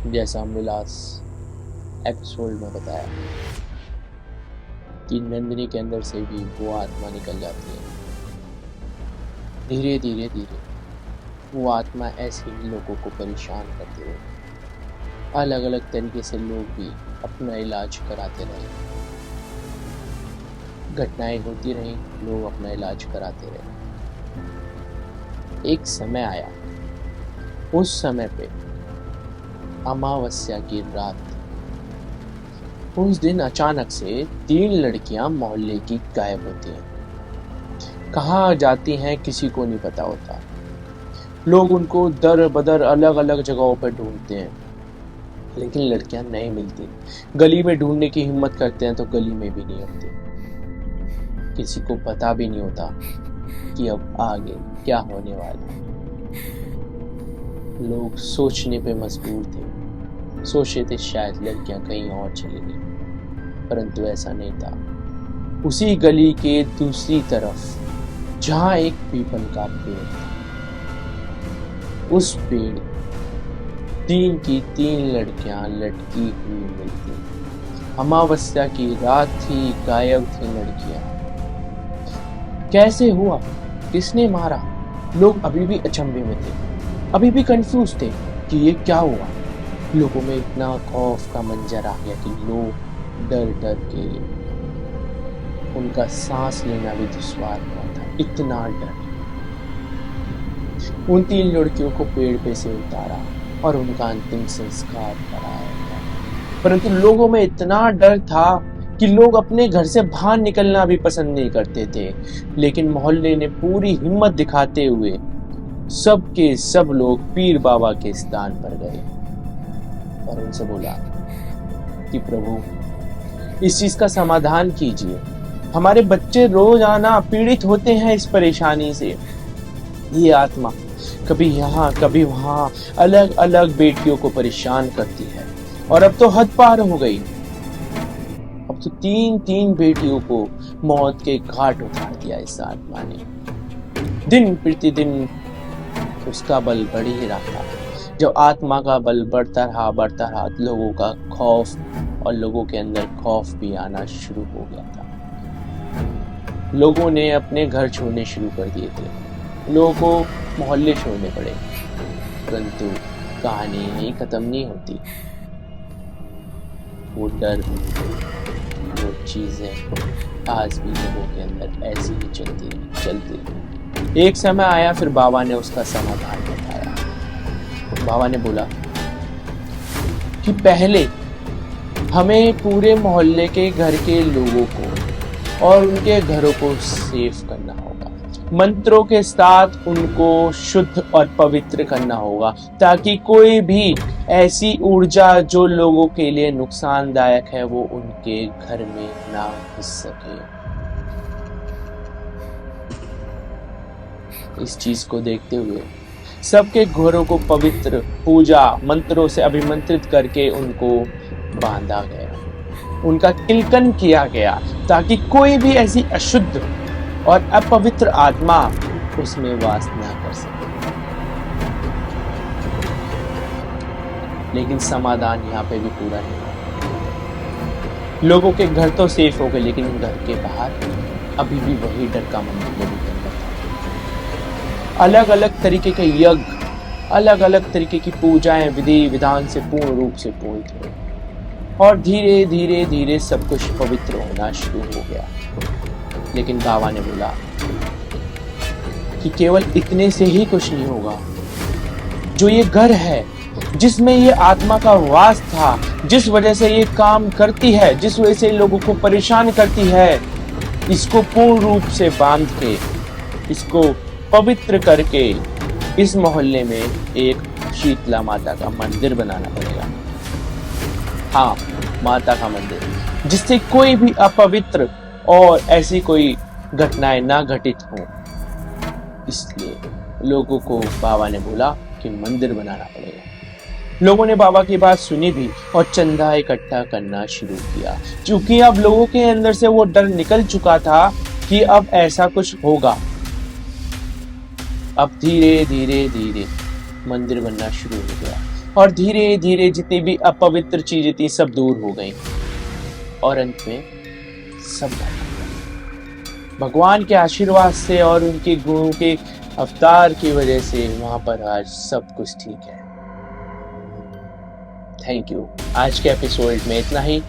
जैसा हमने last episode में बताया कि नंदिनी के अंदर से भी वो आत्मा निकल जाती है। धीरे धीरे धीरे वो आत्मा ऐसे ही लोगों को परेशान करते रहे। अलग अलग तरीके से लोग भी अपना इलाज कराते रहे। घटनाएं होती रहीं, लोग अपना इलाज कराते रहे। एक समय आया, उस समय पे अमावस्या की रात, उस दिन अचानक से 3 लड़कियां मोहल्ले की गायब होती हैं। कहाँ जाती हैं किसी को नहीं पता होता। लोग उनको दर बदर अलग अलग जगहों पर ढूंढते हैं, लेकिन लड़कियां नहीं मिलती। गली में ढूंढने की हिम्मत करते हैं तो गली में भी नहीं होती। किसी को पता भी नहीं होता कि अब आगे क्या होने वाला है। लोग सोचने पे मजबूर थे, सोचे थे शायद लड़कियां कहीं और चली गई, परंतु ऐसा नहीं था। उसी गली के दूसरी तरफ जहां एक पीपल का पेड़ था, उस पेड़ 3 की 3 लड़कियां लटकी हुई मिलती। अमावस्या की रात थी, गायब थी लड़कियां। कैसे हुआ, किसने मारा? लोग अभी भी अचंभे में थे, अभी भी कंफ्यूज थे कि ये क्या हुआ। लोगों में इतना खौफ का मंजर आ गया कि लोग डर डर के उनका सांस लेना भी दुश्वार हुआ था। इतना डर। उन 3 लड़कियों को पेड़ पे से उतारा और उनका अंतिम संस्कार कराया गया। परंतु लोगों में इतना डर था कि लोग अपने घर से बाहर निकलना भी पसंद नहीं करते थे। लेकिन मोहल्ले ने पूरी हिम्मत दिखाते हुए सब के सब लोग पीर बाबा के स्थान पर गए और उनसे बोला कि प्रभु, इस चीज का समाधान कीजिए। हमारे बच्चे रोजाना पीड़ित होते हैं इस परेशानी से। ये आत्मा कभी यहाँ कभी वहां अलग अलग बेटियों को परेशान करती है, और अब तो हद पार हो गई। अब तो 3 बेटियों को मौत के घाट उतार दिया इस आत्मा ने। दिन प्रतिदिन उसका बल बढ़ ही रहा था। जब आत्मा का बल बढ़ता रहा, लोगों का खौफ और लोगों के अंदर खौफ भी आना शुरू हो गया था। लोगों ने अपने घर छोड़ने शुरू कर दिए थे, लोगों को मोहल्ले छोड़ने पड़े। परंतु कहानी यहीं खत्म नहीं होती। वो डर, वो चीजें आज भी लोगों के अंदर ऐसी ही चलती रही। एक समय आया, फिर बाबा ने उसका समाधान बताया। बाबा ने बोला कि पहले हमें पूरे मोहल्ले के घर के लोगों को और उनके घरों को सेफ करना होगा। मंत्रों के साथ उनको शुद्ध और पवित्र करना होगा, ताकि कोई भी ऐसी ऊर्जा जो लोगों के लिए नुकसानदायक है वो उनके घर में ना घुस सके। इस चीज को देखते हुए सबके घरों को पवित्र पूजा मंत्रों से अभिमंत्रित करके उनको बांधा गया, उनका किलकन किया गया, ताकि कोई भी ऐसी अशुद्ध और अपवित्र आत्मा उसमें वास ना कर सके। लेकिन समाधान यहाँ पे भी पूरा नहीं हुआ। लोगों के घर तो सेफ हो गए, लेकिन घर के बाहर अभी भी वही डर का मंदिर लोगों के अंदर था। अलग अलग तरीके के यज्ञ, अलग अलग तरीके की पूजाएं विधि विधान से पूर्ण रूप से पूर्ण थे, और धीरे धीरे धीरे सब कुछ पवित्र होना शुरू हो गया। लेकिन बाबा ने बोला कि केवल इतने से ही कुछ नहीं होगा। जो ये घर है जिसमें ये आत्मा का वास था, जिस वजह से ये काम करती है, जिस वजह से लोगों को परेशान करती है, इसको पूर्ण रूप से बांध के, इसको पवित्र करके इस मोहल्ले में एक शीतला माता का मंदिर बनाना पड़ेगा। हाँ, माता का मंदिर, जिससे कोई भी अपवित्र और ऐसी कोई घटनाएं ना घटित हो। इसलिए लोगों को बाबा ने बोला कि मंदिर बनाना पड़ेगा। लोगों ने बाबा की बात सुनी भी और चंदा इकट्ठा करना शुरू किया, क्योंकि अब लोगों के अंदर से वो डर निकल चुका था कि अब ऐसा कुछ होगा। अब धीरे धीरे धीरे मंदिर बनना शुरू हो गया। और धीरे धीरे जितनी भी अपवित्र चीजें थी सब दूर हो गई और अंत में सब भगवान के आशीर्वाद से और उनके गुणों के अवतार की वजह से वहां पर आज सब कुछ ठीक है। Thank you. आज के एपिसोड में इतना ही।